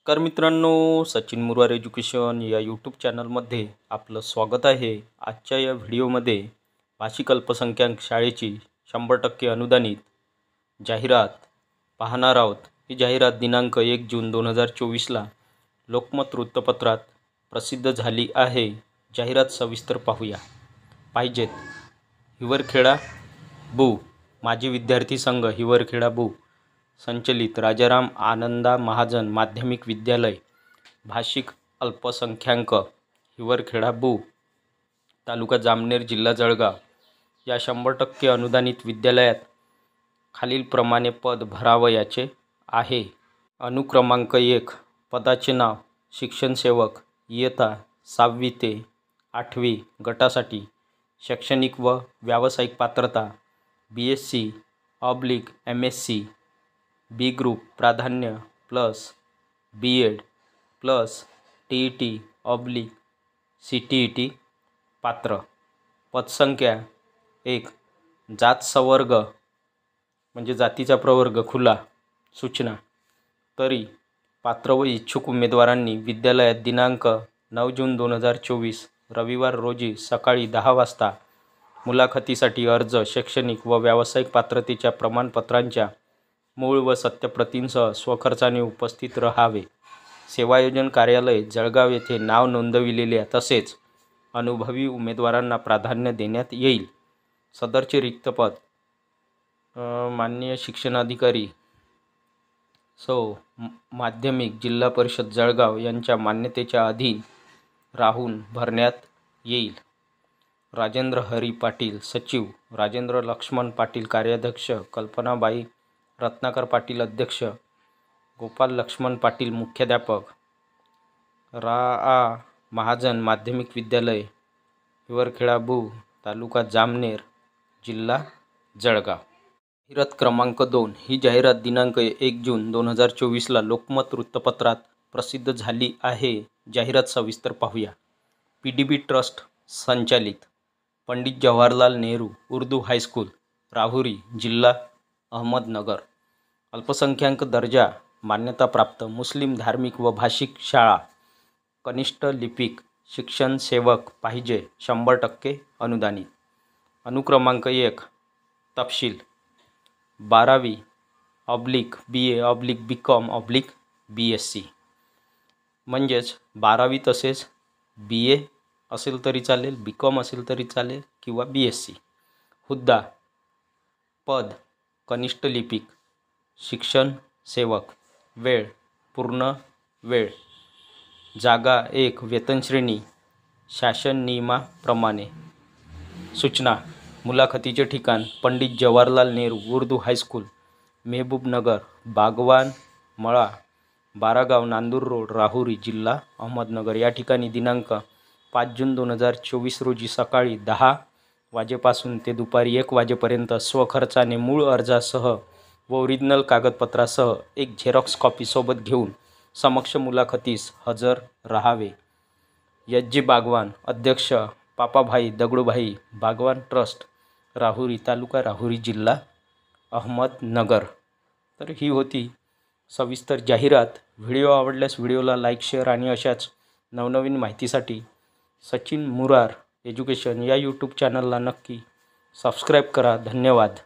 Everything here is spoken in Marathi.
नमस्कार मित्रांनो, सचिन मुरार एज्युकेशन या यूट्यूब चॅनलमध्ये आपलं स्वागत आहे। आजच्या या व्हिडिओमध्ये भाषिक अल्पसंख्याक शाळेची 100% अनुदानित जाहिरात पाहणार आहोत। ही जाहिरात दिनांक 1 जून 2024ला लोकमत वृत्तपत्रात प्रसिद्ध झाली आहे। जाहिरात सविस्तर पाहूया। पाहिजेत हिवरखेडा बु माजी विद्यार्थी संघ हिवरखेडा बु संचलित राजाराम आनंदा महाजन माध्यमिक विद्यालय भाषिक अल्पसंख्याक हिवरखेडा बु तालुका जामनेर जिल्हा जळगाव या 100% अनुदानित विद्यालयात खालीलप्रमाणे पद भरावयाचे आहे। अनुक्रमांक 1 पदाचे नाव शिक्षण सेवक इयत्ता 6वी ते 8वी गटासाठी शैक्षणिक व व्यावसायिक पात्रता BSc/MSc बी ग्रुप प्राधान्य प्लस BEd प्लस TET/CTET पात्र। पदसंख्या 1 जात संवर्ग म्हणजे जातीचा प्रवर्ग खुला। सूचना तरी पात्र व इच्छुक उमेदवारांनी विद्यालयात दिनांक 9 जून 2024 रविवार रोजी सकाळी 10 वाजता मुलाखतीसाठी अर्ज शैक्षणिक व व्यावसायिक पात्रतेच्या प्रमाणपत्रांच्या मूळ व सत्यप्रतींसह स्वखर्चाने उपस्थित राहावे। सेवायोजन कार्यालय जळगाव येथे नाव नोंदविलेल्या तसेच अनुभवी उमेदवारांना प्राधान्य देण्यात येईल। सदरचे रिक्त पद माननीय शिक्षणाधिकारी माध्यमिक जिल्हा परिषद जळगाव यांच्या मान्यतेच्या अधीन राहून भरण्यात येईल। राजेंद्र हरी पाटील सचिव, राजेंद्र लक्ष्मण पाटील कार्याध्यक्ष, कल्पनाबाई रत्नाकर पाटील अध्यक्ष, गोपाल लक्ष्मण पाटील मुख्याध्यापक, रा. महाजन माध्यमिक विद्यालय हिवरखेडा बु तालुका जामनेर जिल्हा जळगाव। जाहिरात क्रमांक 2 ही जाहिरात दिनांक 1 जून 2024ला लोकमत वृत्तपत्रात प्रसिद्ध झाली आहे। जाहिरात सविस्तर पाहूया। PDB ट्रस्ट संचालित पंडित जवाहरलाल नेहरू उर्दू हायस्कूल राहुरी जिल्हा अहमदनगर अल्पसंख्याक दर्जा मान्यता प्राप्त मुस्लिम धार्मिक व भाषिक शाळा कनिष्ठ लिपिक शिक्षण सेवक पाहिजे 100% अनुदानित। अनुक्रमांक 1 तपशील 12वी/BA/BCom/BSc म्हणजेच 12वी तसेच BA असेल तरी चालेल, BCom असेल तरी चालेल किंवा BSc। हुद्दा पद कनिष्ठ लिपिक शिक्षण सेवक, वेळ पूर्ण वेळ, जागा 1, वेतनश्रेणी शासन नियमाप्रमाणे। सूचना मुलाखतीचे ठिकाण पंडित जवाहरलाल नेहरू उर्दू हायस्कूल मेहबूबनगर बागवान मळा 12 गाव नांदूर रोड राहुरी जिल्हा अहमदनगर या ठिकाणी दिनांक 5 जून 2024 रोजी सकाळी 10 वाजेपासून ते दुपारी 1 वाजेपर्यंत स्वखर्चाने मूळ अर्जासह व ओरिजिनल कागदपत्रासह एक झेरॉक्स कॉपी सोबत घेऊन समक्ष मुलाखतीस हजर राहावे। SG बागवान अध्यक्ष पापाभाई दगडूभाई बागवान ट्रस्ट राहुरी तालुका राहुरी जिल्हा अहमदनगर। तर ही होती सविस्तर जाहिरात। व्हिडिओ आवडल्यास व्हिडिओला लाईक शेअर आणि अशाच नवनवीन माहितीसाठी सचिन मुरार एज्युकेशन या यूट्यूब चॅनलला नक्की सबस्क्राईब करा। धन्यवाद।